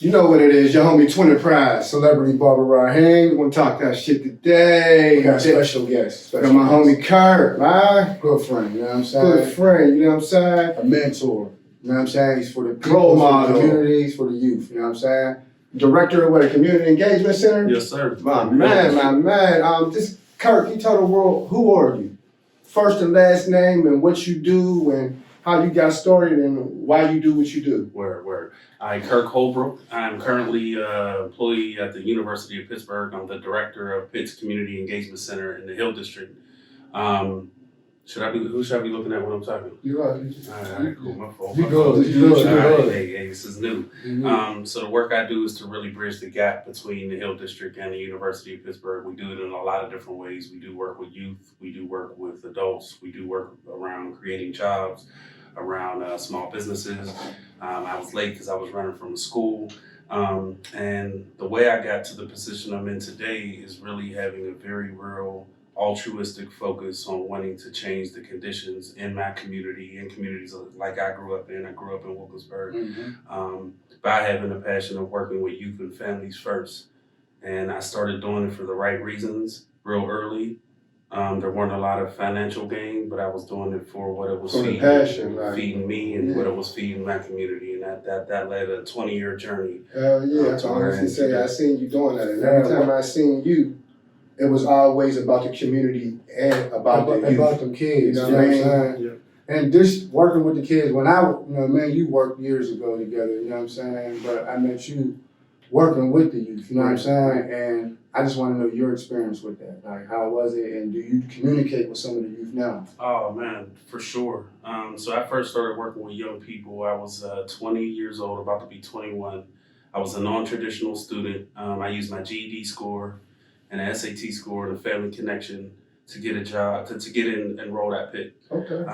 You know what it is, your homie Twinz Prize, Celebrity Barber Raheem. We're gonna talk that shit today. We got special guests. Got my homie Kirk, man. Good friend, you know what I'm saying? Good friend, you know what I'm saying? A mentor, you know what I'm saying? He's for the people, Role for model. the communities, for the youth, you know what I'm saying? Director of what, a Community Engagement Center? Yes, sir. My man. Just Kirk, you tell the world, who are you? First and last name and what you do and how you got started and why you do what you do. Word. I'm Kirk Holbrook. I'm currently an employee at the University of Pittsburgh. I'm the director of Pitt's Community Engagement Center in the Hill District. Who should I be looking at when I'm talking? You are. All right, cool. My fault. You good. Hey, this is new. So the work I do is to really bridge the gap between the Hill District and the University of Pittsburgh. We do it in a lot of different ways. We do work with youth. We do work with adults. We do work around creating jobs, around small businesses. I was late because I was running from a school. And the way I got to the position I'm in today is really having a very real altruistic focus on wanting to change the conditions in my community, in communities like I grew up in. I grew up in Wilkinsburg. By having a passion of working with youth and families first. And I started doing it for the right reasons real early. There weren't a lot of financial gain, but I was doing it for what it was feeding me and what it was feeding my community. And that led a 20-year journey. Hell yeah, I can honestly say I seen you doing that. And every time I seen you, it was always about the community and about the youth. About them kids, you know what I'm saying? Yeah. And just working with the kids, you worked years ago together, you know what I'm saying? But I met you working with the youth, you know what I'm saying? And I just want to know your experience with that. Like, how was it? And do you communicate with some of the youth now? Oh man, for sure. So I first started working with young people. I was 20 years old, about to be 21. I was a non-traditional student. I used my GED score and an SAT score and a family connection to get a job, to get enrolled at Pitt. Okay.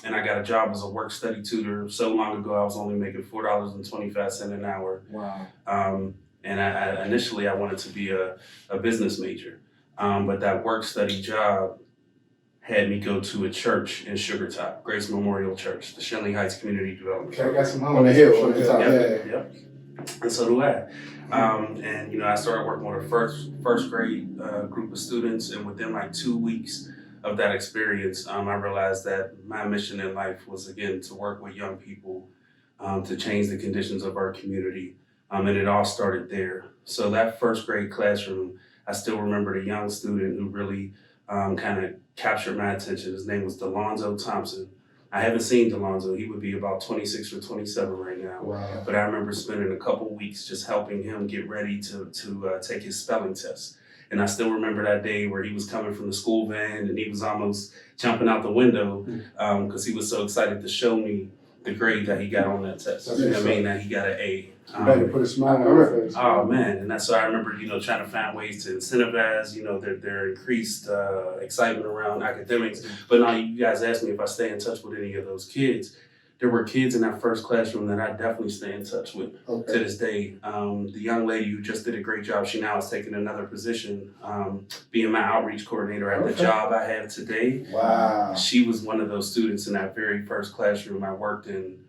And I got a job as a work study tutor. So long ago, I was only making $4.25 an hour. Wow. And I initially wanted to be a business major. But that work study job had me go to a church in Sugartop, Grace Memorial Church, the Shenley Heights Community Development. Okay, I got some On the hill, on the top. Yep. And so do I. And I started working with a first grade group of students, and within like 2 weeks of that experience, I realized that my mission in life was, again, to work with young people to change the conditions of our community. And it all started there. So that first grade classroom, I still remember the young student who really kind of captured my attention. His name was Delonzo Thompson. I haven't seen Delonzo. He would be about 26 or 27 right now. Wow. But I remember spending a couple weeks just helping him get ready to take his spelling test. And I still remember that day where he was coming from the school van and he was almost jumping out the window because he was so excited to show me the grade that he got on that test. That he got an A. You better put a smile on your face. Oh man, and that's why I remember, trying to find ways to incentivize, their increased excitement around academics. But now you guys asked me if I stay in touch with any of those kids. There were kids in that first classroom that I definitely stay in touch with to this day. The young lady who just did a great job, she now is taking another position, being my outreach coordinator at the job I have today. Wow. She was one of those students in that very first classroom I worked in,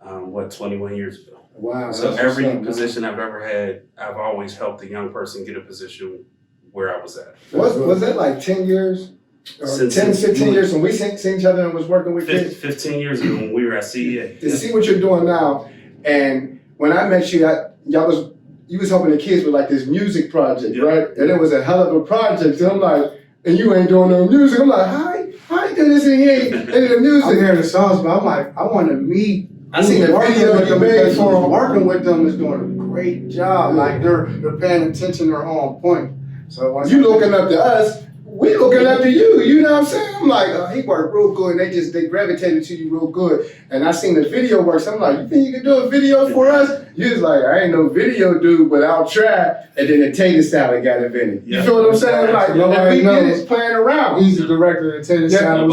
21 years ago. Wow. So every position I've ever had, I've always helped a young person get a position where I was at. Was that like 10 years? 15 years when we seen each other and was working with kids? 15 years ago when we were at CEA. To see what you're doing now, and when I met you, you was helping the kids with like this music project, right? And it was a hell of a project. And I'm like, and you ain't doing no music. I'm like, how you do this and he ain't into the music? I'm hearing the songs, but I'm like, I want to meet. I seen the video you made for them. Working with them is doing a great job. Like they're paying attention, they're on point. So you looking up to us, we looking up to you. You know what I'm saying? I'm like, he worked real good, and they gravitated to you real good. And I seen the video work, so I'm like, you think you can do a video for us? You was like, I ain't no video dude, but I'll try. And then the tater salad got invented. You feel what I'm saying? Like, nobody knows playing around. He's the director of the tater salad.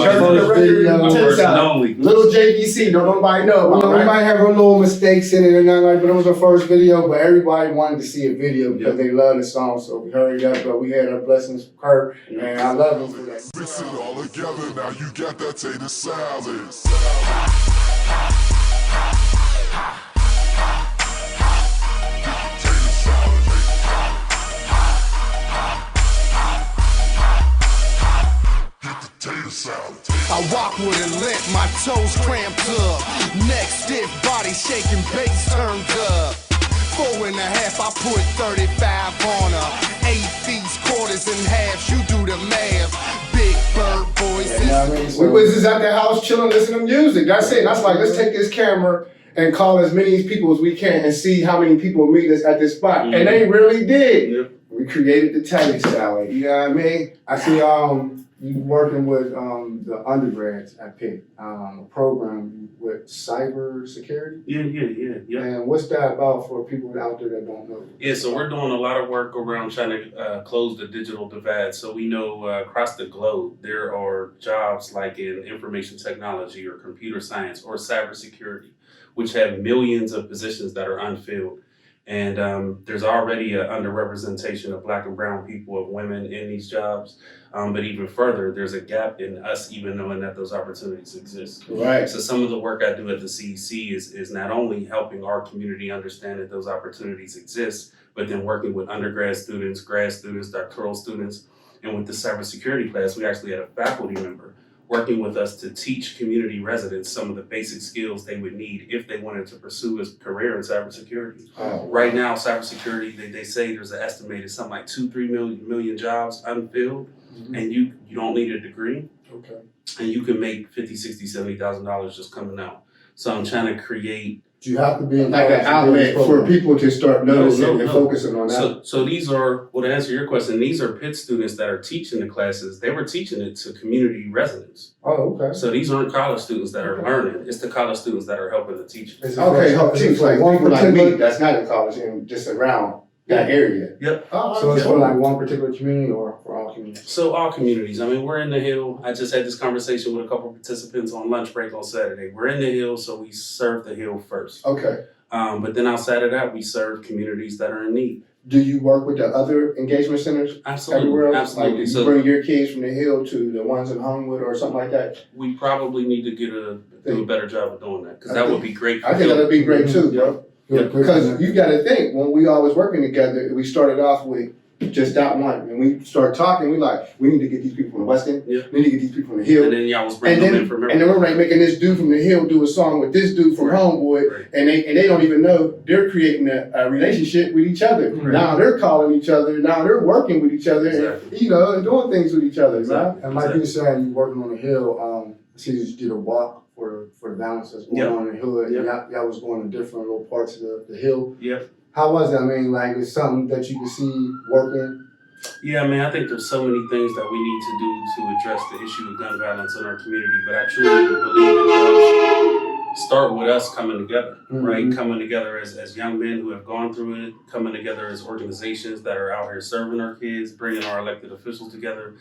Little JVC, nobody know. We might have a little mistakes in it or nothing like, but it was our first video. But everybody wanted to see a video because they love the song, so we hurried up. But we had our blessings from Kirk, and I love him for that. Mix it all together, now you got that tater salad. toes cramped up, neck stiff, body shaking, bass turned up. 4.5, I put 35 on her. 8 feet, quarters and halves, you do the math. Big bird voices. You know what I mean? We was just at the house chilling, listening to music. That's it. That's like, let's take this camera and call as many people as we can and see how many people meet us at this spot. Mm-hmm. And they really did. Yep. We created the Teddy Salad. You know what I mean? I see you working with the undergrads at Pitt, a program with cyber security. Yeah. And what's that about for people out there that don't know? Yeah, so we're doing a lot of work around trying to close the digital divide. So we know across the globe, there are jobs like in information technology or computer science or cybersecurity, which have millions of positions that are unfilled. And there's already an underrepresentation of Black and brown people, of women in these jobs. But even further, there's a gap in us even knowing that those opportunities exist. Right. So some of the work I do at the CEC is not only helping our community understand that those opportunities exist, but then working with undergrad students, grad students, doctoral students. And with the cybersecurity class, we actually had a faculty member working with us to teach community residents some of the basic skills they would need if they wanted to pursue a career in cybersecurity. Oh, Right now, cybersecurity, they say there's an estimated something like 2-3 million jobs unfilled, and you don't need a degree, Okay. and you can make $50,000, $60,000, $70,000 just coming out. So I'm trying to create. Do you have to be in like an outlet for people to start noticing and focusing on that. So these are, well, to answer your question, these are Pitt students that are teaching the classes. They were teaching it to community residents. Oh, okay. So these aren't college students that are learning. It's the college students that are helping the teachers. Okay, help teach like one people like me particular. that's not in college and just around that area. Yep. Oh, So it's okay. for like one particular community or for all communities? So all communities. I mean, we're in the Hill. I just had this conversation with a couple of participants on lunch break on Saturday. We're in the Hill, so we serve the Hill first. Okay. But then outside of that, we serve communities that are in need. Do you work with the other engagement centers Absolutely. everywhere else? Absolutely. Like, do you So bring your kids from the Hill to the ones in Homewood or something like that? we probably need to do a better job of doing that, because that would be great. I think that'd be great too, bro. Good, good. Because you got to think, when we always working together, we started off with just that one. And we start talking, we need to get these people from Weston. Yeah. We need to get these people from the Hill. And then y'all was bringing them in from And then we're like making this dude from the Hill do a song with this dude from Homewood, Right. and they don't even know they're creating a relationship with each other. Right. Now they're calling each other. Now they're working with each other, Exactly. and doing things with each other. Exactly. And like you said, you working on the Hill, I see you did a walk for the balance that's going Yep. on in the hood. Yep. Y'all was going to different little parts of the Hill. Yep. How was it? I mean, like, it's something that you can see working. Yeah, I mean, I think there's so many things that we need to do to address the issue of gun violence in our community, but I truly believe it does start with us coming together, right? Coming together as young men who have gone through it, coming together as organizations that are out here serving our kids, bringing our elected officials together.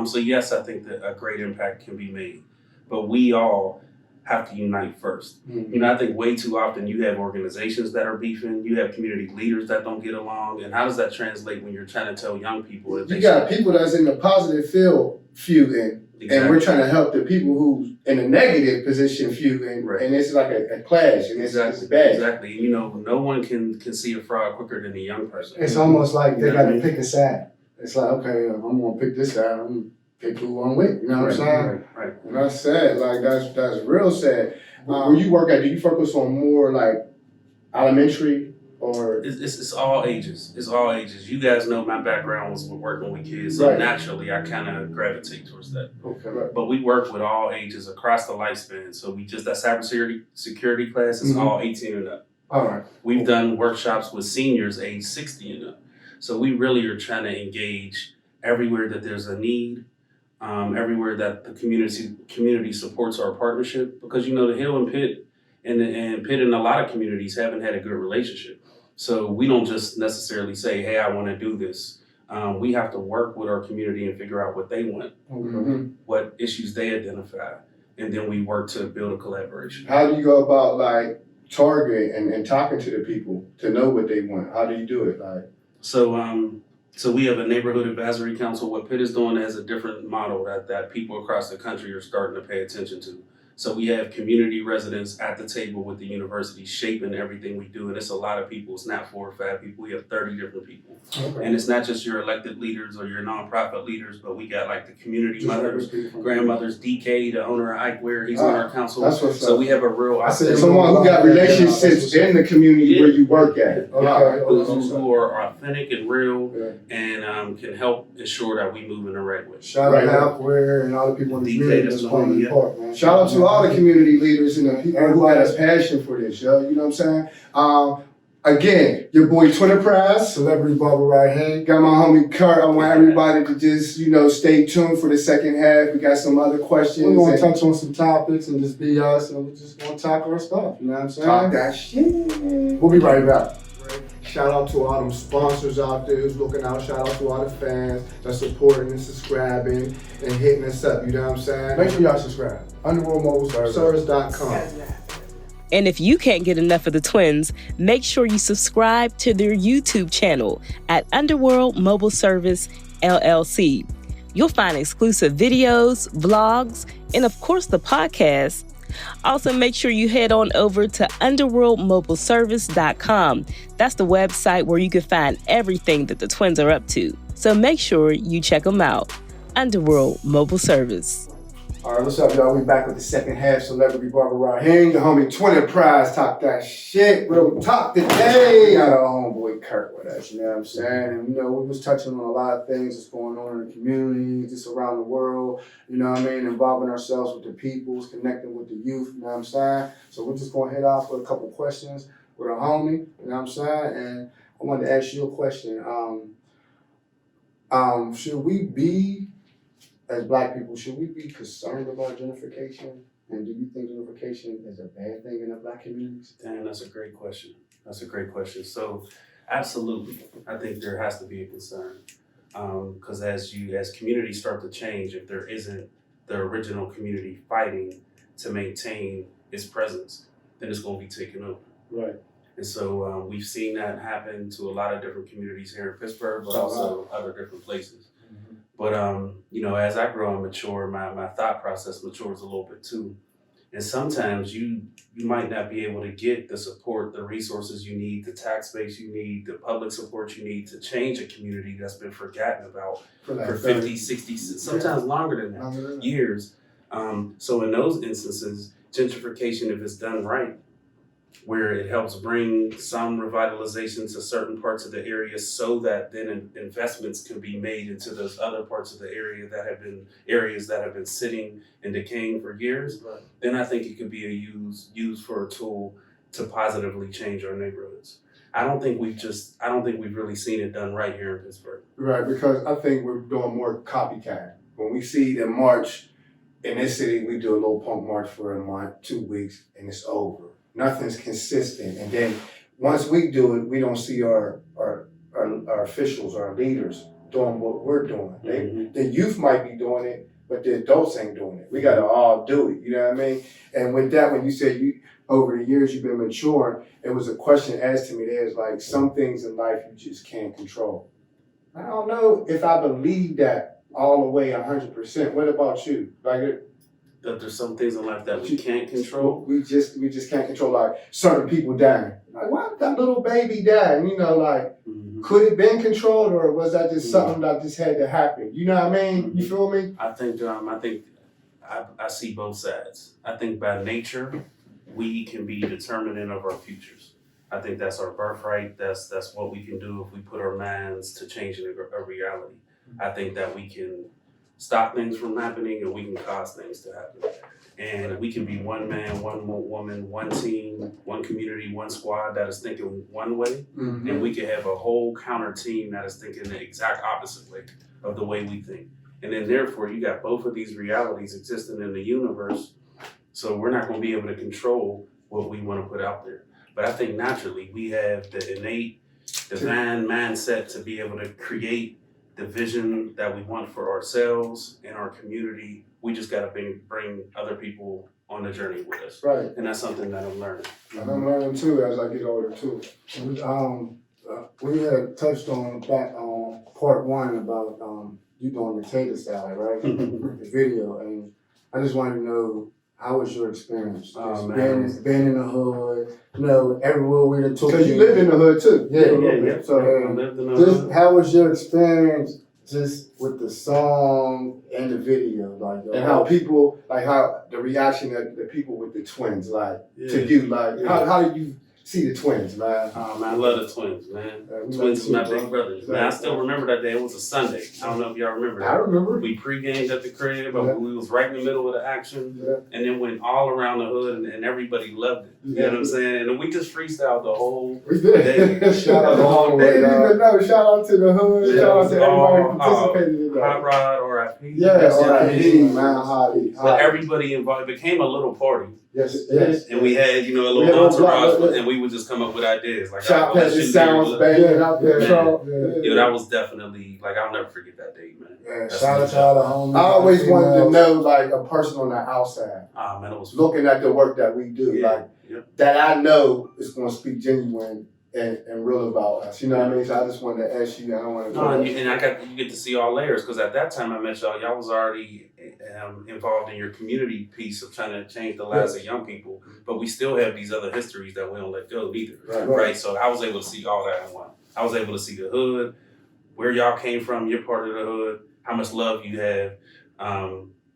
So yes, I think that a great impact can be made, but we all have to unite first. You know, I think way too often you have organizations that are beefing, you have community leaders that don't get along, and how does that translate when you're trying to tell young people that You got people that's in the positive field feuding, and we're trying to help the people who's in a negative position feuding, Right. and it's like a clash, and it's bad. Exactly. You know, no one can see a fraud quicker than a young person. It's almost like they Yeah. got to pick a side. It's like, okay, I'm going to pick this side. I'm going to pick who I'm with. You know what I'm saying? Right. And that's sad. Like that's real sad. Where you work at, do you focus on more like elementary or? It's all ages. It's all ages. You guys know my background was with working with kids, so Right. naturally I kind of gravitate towards that. Okay. Right. But we work with all ages across the lifespan. So we just, that cybersecurity class is all 18 and up. All right. We've done workshops with seniors age 60 and up. So we really are trying to engage everywhere that there's a need, everywhere that the community supports our partnership, because you know the Hill and Pitt and Pitt and a lot of communities haven't had a good relationship. So we don't just necessarily say, hey, I want to do this. We have to work with our community and figure out what they want, what issues they identify, and then we work to build a collaboration. How do you go about like targeting and talking to the people to know what they want? How do you do it? Like, So we have a neighborhood advisory council. What Pitt is doing has a different model that people across the country are starting to pay attention to. So we have community residents at the table with the university shaping everything we do. And it's a lot of people. It's not 4 or 5 people. We have 30 different people. Okay. And it's not just your elected leaders or your nonprofit leaders, but we got like the community mothers, grandmothers, DK, the owner of Ikeware, he's on our council. That's what's So up. we have a real Someone who got relationships in the community where you work at. who are authentic and real and can help ensure that we move in the right way. Shout out Ikeware and all the people in the community that's playing a part, man. Shout out to all the community leaders and the people who got a passion for this, yo. You know what I'm saying? Again, your boy Twinz, Celebrity Barber right hand. got my homie Kirk. I want everybody to just, stay tuned for the second half. We got some other questions. We're going to touch on some topics and just be us, and we're just going to talk our stuff. You know what I'm saying? Talk that shit. We'll be right back. Shout out to all them sponsors out there who's looking out. Shout out to all the fans that's supporting and subscribing and hitting us up. You know what I'm saying? Make sure y'all subscribe. Underworld Mobile Service. Service.com. And if you can't get enough of the Twinz, make sure you subscribe to their YouTube channel at Underworld Mobile Service LLC. You'll find exclusive videos, vlogs, and of course the podcast. Also, make sure you head on over to underworldmobileservice.com. That's the website where you can find everything that the Twinz are up to. So make sure you check them out. Underworld Mobile Service. All right, what's up, y'all? We back with the second half. Celebrity Barber right Hey, here. the homie Twinz, talk that shit. Real talk today. We got our homeboy Kirk with us, you know what I'm saying? And, we was touching on a lot of things that's going on in the community, just around the world, you know what I mean? Involving ourselves with the peoples, connecting with the youth, you know what I'm saying? So we're just going to head off with a couple questions with our homie, you know what I'm saying? And I wanted to ask you a question. Should we be, as Black people, should we be concerned about gentrification? And do you think gentrification is a bad thing in the Black communities? Dan, that's a great question. So, absolutely, I think there has to be a concern. Because as communities start to change, if there isn't the original community fighting to maintain its presence, then it's going to be taken over. Right. And so we've seen that happen to a lot of different communities here in Pittsburgh, but also other different places. Mm-hmm. But, as I grow and mature, my thought process matures a little bit too. And sometimes you might not be able to get the support, the resources you need, the tax base you need, the public support you need to change a community that's been forgotten about for 50, 60, sometimes longer than that, years. So in those instances, gentrification, if it's done right, where it helps bring some revitalization to certain parts of the area so that then investments can be made into those other parts of the area that have been areas that have been sitting and decaying for years, then I think it could be used for a tool to positively change our neighborhoods. I don't think we've really seen it done right here in Pittsburgh. Right, because I think we're doing more copycat. When we see the march in this city, we do a little punk march for a month, 2 weeks, and it's over. Nothing's consistent. And then once we do it, we don't see our officials, our leaders doing what we're doing. The youth might be doing it, but the adults ain't doing it. We got to all do it, you know what I mean? And with that, when you said over the years you've been maturing, it was a question asked to me. There's like some things in life you just can't control. I don't know if I believe that all the way 100%. What about you? That there's some things in life that we can't control. We just can't control, like certain people dying. Like, why did that little baby die? And could it been controlled, or was that just something that just had to happen? You know what I mean? You feel me? I think I see both sides. I think by nature, we can be determinant of our futures. I think that's our birthright. That's what we can do if we put our minds to changing a reality. I think that we can stop things from happening and we can cause things to happen. And we can be one man, one woman, one team, one community, one squad that is thinking one way. Mm-hmm. And we can have a whole counter team that is thinking the exact opposite way of the way we think. And then therefore you got both of these realities existing in the universe. So we're not going to be able to control what we want to put out there. But I think naturally we have the innate divine mindset to be able to create the vision that we want for ourselves and our community. We just got to bring other people on the journey with us. Right. And that's something that I'm learning. And I'm learning too as I get older too. We had touched on that on part one about you doing the tater salad, right? The video. And I just wanted to know, How was your experience? Oh, Being in the hood, you know, everywhere we done took Because you live in the hood too. Yeah. So, I lived in the just hood. how was your experience just with the song and the video? Like, And how people, like how the reaction of the people with the Twins, like Yeah. to you, like how did you see the Twins, man? Oh man, I love the Twins, man. we Twins love is my you, big bro. brothers. Man, I still remember that day. It was a Sunday. I don't know if y'all remember I that. remember. We pre-gamed at the crib, but Yeah. we was right in the middle of the action, Yeah. and then went all around the hood, and everybody loved it. You Yeah. know what I'm saying? And then we just freestyled the whole. We did. They- Shout out to the whole Homewood, They didn't dog. even know. Shout out to the hood. Yeah, Shout out to everybody who all- participated in Hot that. Rod, R.I.P. Yeah, Rest in R.I.P. peace. man, Hottie. But everybody involved. It became a little party, Yes, yes. and we had a We little had a little entourage, block, and we would just come up with ideas like Shop let's has the shoot sounds here, banging out there. Man. So, Yeah, that was definitely I'll never forget that date, man. Yeah, That's shout out legit. to all the homies. I always wanted to females. know, like, a person on the outside, Ah man, it was looking at the work that we do, Yeah. like, Yep. that I know is going to speak genuine and real about us. You know what I mean? So I just wanted to ask you. I don't want to. No, and you get to see all layers because at that time I met y'all. Y'all was already involved in your community piece of trying to change the lives of young people, but we still have these other histories that we don't let go either, right? So I was able to see all that in one. I was able to see the hood, where y'all came from, your part of the hood, how much love you have,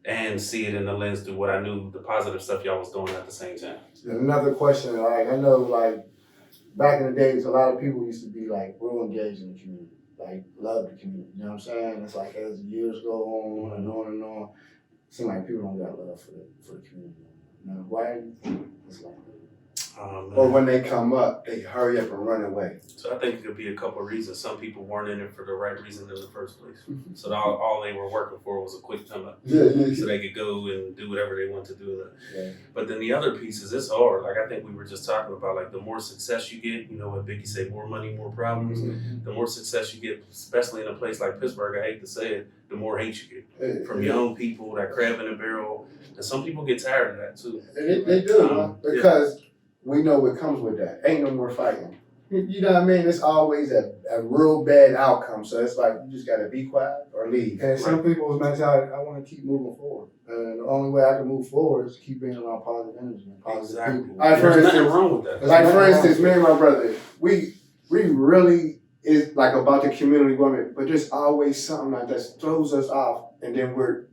and see it in the lens through what I knew, the positive stuff y'all was doing at the same time. And another question, like I know, like back in the days, a lot of people used to be like real engaged in the community, like love the community. You know what I'm saying? It's like as years go on and on and on, it seems like people don't got love for the community. You know why? Do you think it's like that? Or when they come up, they hurry up and run away. So I think it could be a couple of reasons. Some people weren't in it for the right reason in the first place. So all they were working for was a quick come up. Yeah. So they could go and do whatever they want to do. Yeah. But then the other piece is it's hard. Like I think we were just talking about, like the more success you get, what Biggie said, more money, more problems. Mm-hmm. The more success you get, especially in a place like Pittsburgh, I hate to say it, the more hate you get from young people, that crab in the barrel. And some people get tired of that too. They do, because we know what comes with that. Ain't no more fighting. You know what I mean? It's always a real bad outcome. So it's like you just gotta be quiet or leave. And some people's mentality, I want to keep moving forward. And the only way I can move forward is keep being around positive energy and positive Exactly. people. All right, for There's nothing instance, wrong with that. like for instance, me and my brother, we really is like about the community woman, but there's always something like that throws us off, and then we're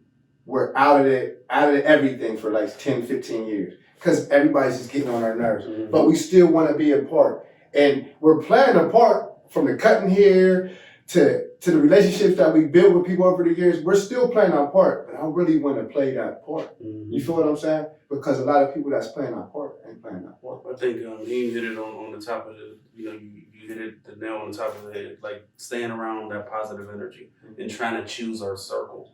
out of everything for like 10, 15 years. Because everybody's just getting on our nerves. Mm-hmm. But we still want to be a part. And we're playing a part from the cutting hair to the relationships that we built with people over the years. We're still playing our part, but I really want to play that part. Mm-hmm. You feel what I'm saying? Because a lot of people that's playing our part ain't playing that part. I think he hit it on the top of the, you hit it the nail on the top of the head, like staying around that positive energy and trying to choose our circle,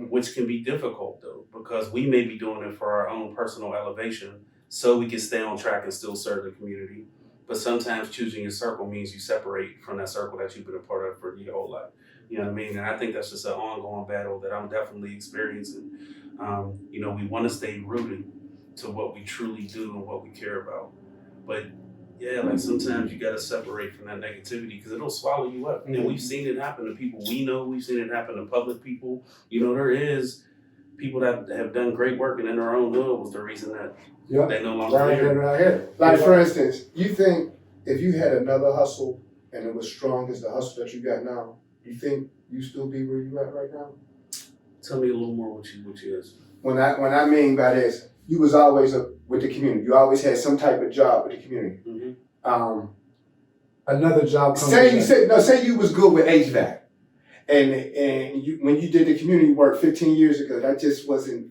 which can be difficult though, because we may be doing it for our own personal elevation so we can stay on track and still serve the community. But sometimes choosing your circle means you separate from that circle that you've been a part of for your whole life. You know what I mean? And I think that's just an ongoing battle that I'm definitely experiencing. We want to stay rooted to what we truly do and what we care about. But yeah, like sometimes you got to separate from that negativity because it'll swallow you up. And we've seen it happen to people we know. We've seen it happen to public people. There is people that have done great work and in their own hood was the reason that they no longer here. Like for instance, you think if you had another hustle and it was strong as the hustle that you got now, you think you still be where you at right now? Tell me a little more what you is. When I mean by this, you was always with the community. You always had some type of job with the community. Mm-hmm. Another job. Say you was good with HVAC, and when you did the community work 15 years ago, that just wasn't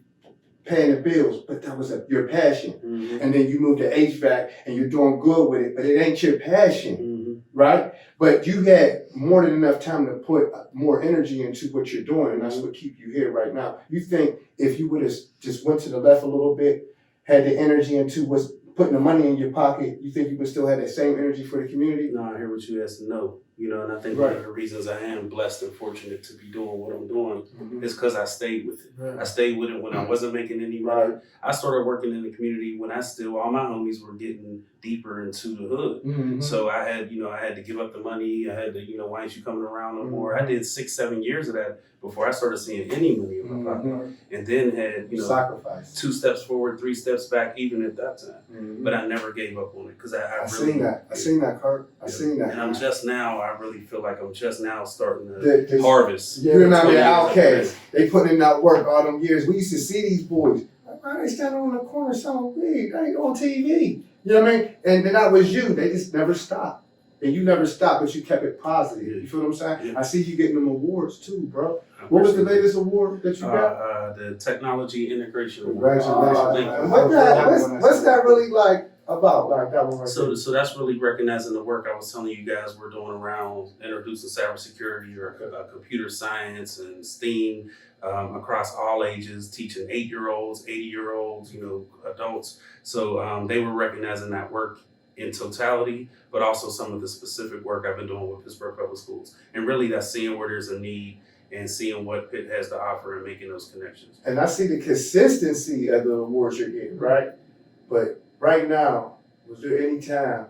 paying the bills, but that was your passion. Mm-hmm. And then you moved to HVAC, and you're doing good with it, but it ain't your passion, right? But you had more than enough time to put more energy into what you're doing, and that's what keep you here right now. You think if you would have just went to the left a little bit, had the energy into what's putting the money in your pocket, you think you would still have that same energy for the community? No, I hear what you asked. No, And I think one of the reasons I am blessed and fortunate to be doing what I'm doing is because I stayed with it. I stayed with it when I wasn't making any money. I started working in the community when all my homies were getting deeper into the hood. So I had to give up the money. I had to, why ain't you coming around no more? I did 6-7 years of that before I started seeing any money in my pocket. And then had, sacrifice. 2 steps forward, 3 steps back, even at that time. But I never gave up on it because I really seen that. I seen that, Kirk. I seen that. And I really feel like I'm just now starting to harvest. You remember the Outcasts? They put in that work all them years. We used to see these boys. Like, why they standing on the corner selling weed? They ain't on TV. You know what I mean? And then that was you. They just never stopped. And you never stopped, but you kept it positive. You feel what I'm saying? I see you getting them awards too, bro. What was the latest award that you got? The Technology Integration Award. Congratulations. What's that really like about? Like that one right So that's really recognizing the work I was telling you guys we're doing around introducing cybersecurity or computer science and STEAM across all ages, teaching 8-year-olds, 80-year-olds, adults. So they were recognizing that work in totality, but also some of the specific work I've been doing with Pittsburgh Public Schools. And really that's seeing where there's a need and seeing what Pitt has to offer and making those connections. And I see the consistency of the awards you're getting, right? But right now, was there any time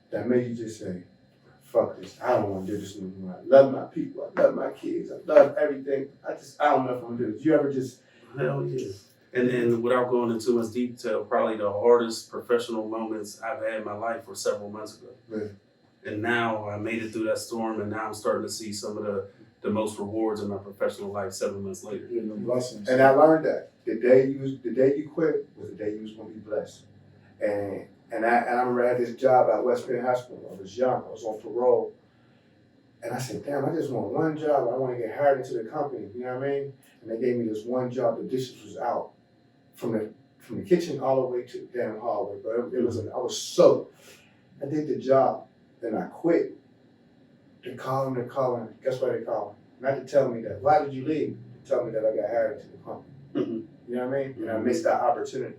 that made you just say, fuck this, I don't want to do this anymore. I love my people, I love my kids, I love everything. I don't know if I'm going to do this. You ever just... Hell yeah. And without going into much detail, probably the hardest professional moments I've had in my life were several months ago. Yeah. And now I made it through that storm, and now I'm starting to see some of the most rewards in my professional life 7 months later. Yeah, no blessings. And I learned that the day you quit was the day you was going to be blessed. And I remember I had this job at West Penn High School. I was young, I was on parole. And I said, damn, I just want one job. I want to get hired into the company, you know what I mean? And they gave me this one job, the dishes was out. From the kitchen all the way to the damn hallway, but I was soaked. I did the job, then I quit. They're calling. Guess why they calling? Not to tell me that. Why did you leave? To tell me that I got hired into the company. You know what I mean? And I missed that opportunity.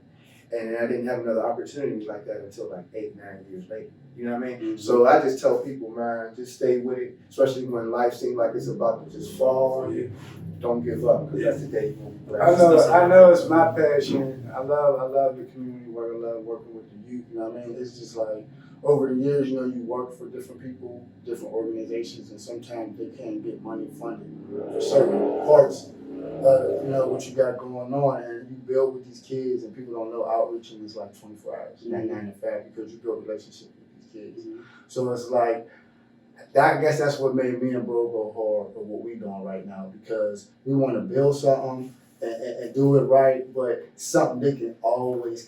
And I didn't have another opportunity like that until like 8-9 years later. You know what I mean? So I just tell people, man, just stay with it, especially when life seems like it's about to just fall on you. Don't give up, because that's the day you're going to be blessed. I know it's my passion. I love the community work. I love working with the youth. You know what I mean? It's just like over the years, you work for different people, different organizations, and sometimes they can't get money funded for certain parts of what you got going on, and you build with these kids, and people don't know outreaching is like 24 hours, not 9 to 5, because you build relationships with these kids. So it's like, I guess that's what made me and Bro go hard for what we doing right now, because we want to build something and do it right, but something they can always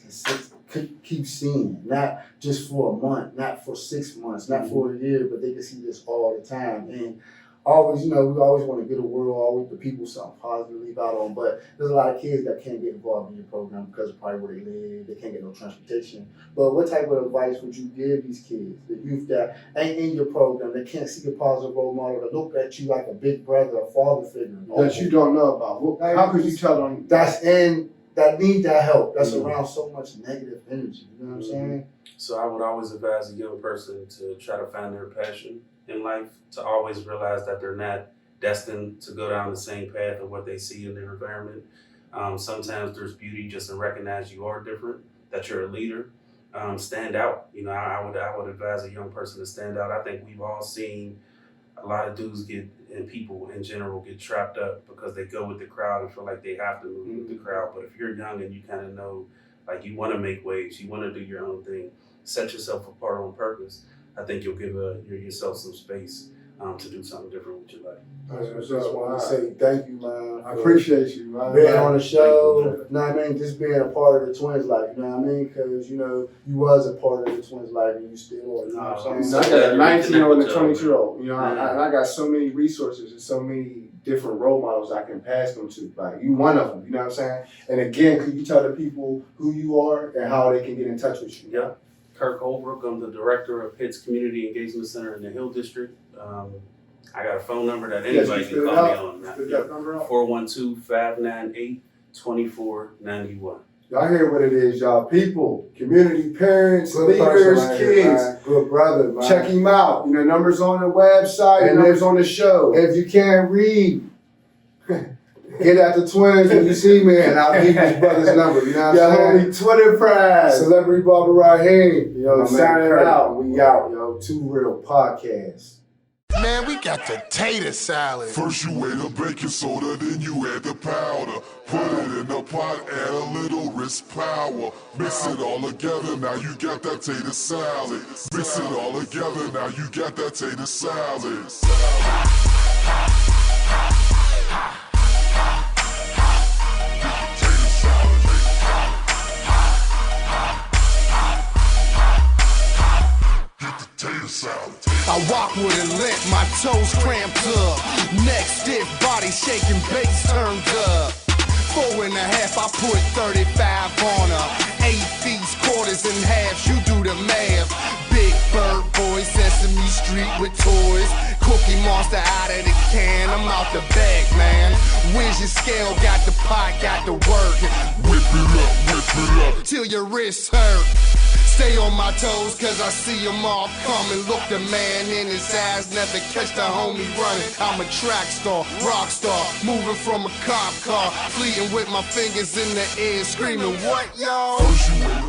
keep seeing, not just for a month, not for 6 months, not for a year, but they can see this all the time. And always, we always want to get a world, always the people something positive to leave out on, but there's a lot of kids that can't get involved in your program because of probably where they live, they can't get no transportation. But what type of advice would you give these kids, the youth that ain't in your program, that can't see a positive role model, that look at you like a big brother, a father figure? That you don't know about. How could you tell them that need that help, that's around so much negative energy, you know what I'm saying? So I would always advise a young person to try to find their passion in life, to always realize that they're not destined to go down the same path of what they see in their environment. Sometimes there's beauty just in recognize you are different, that you're a leader. Stand out. I would advise a young person to stand out. I think we've all seen a lot of dudes and people in general get trapped up because they go with the crowd and feel like they have to move with the crowd. But if you're young and you kind of know, like, you want to make waves, you want to do your own thing, set yourself apart on purpose, I think you'll give yourself some space to do something different with your life. I just want to say thank you, man. I appreciate you, man. Being on the show, you know what I mean? Just being a part of the Twinz life, you know what I mean? Because, you was a part of the Twinz life and you still are, you know what I'm saying? I got a 19-year-old and a 22-year-old, and I got so many resources and so many different role models I can pass them to. Like, you one of them, you know what I'm saying? And again, could you tell the people who you are and how they can get in touch with you? Yeah. Kirk Holbrook, I'm the director of Pitt's Community Engagement Center in the Hill District. I got a phone number that anybody can call me on. 412-598-2491. Y'all hear what it is, y'all. People, community parents, Good leaders, person right here, kids. man. Good brother, man. Check him out. You know, numbers on the website, And numbers on the show. If you can't read, get at the Twinz when you see me, and I'll give his brother's number. You know what I'm saying? homie, Twitter prize. Celebrity Barber Raheem. Yo, My sign man it Kirk, out. We out, yo. Too Real Podcast. Man, we got the tater salad. First you add the baking soda, then you add the powder. Put it in the pot, add a little wrist power. Mix it all together, now you got that tater salad. Mix it all together, now you got that tater salad. I walk with a limp, my toes cramped up. Neck stiff, body shaking, bass turned up. 4.5, I put 35 on her. 8 feet, quarters and halves, you do the math. Big Bird Boy, Sesame Street with toys. Cookie Monster out of the can, I'm out the bag, man. Where's your scale? Got the pot, got the work. Whip it up, Till your wrists hurt. Stay on my toes, cause I see them all coming. Look the man in his eyes, never catch the homie running. I'm a track star, rock star, moving from a cop car. Fleeting with my fingers in the air, screaming, what, y'all? First you add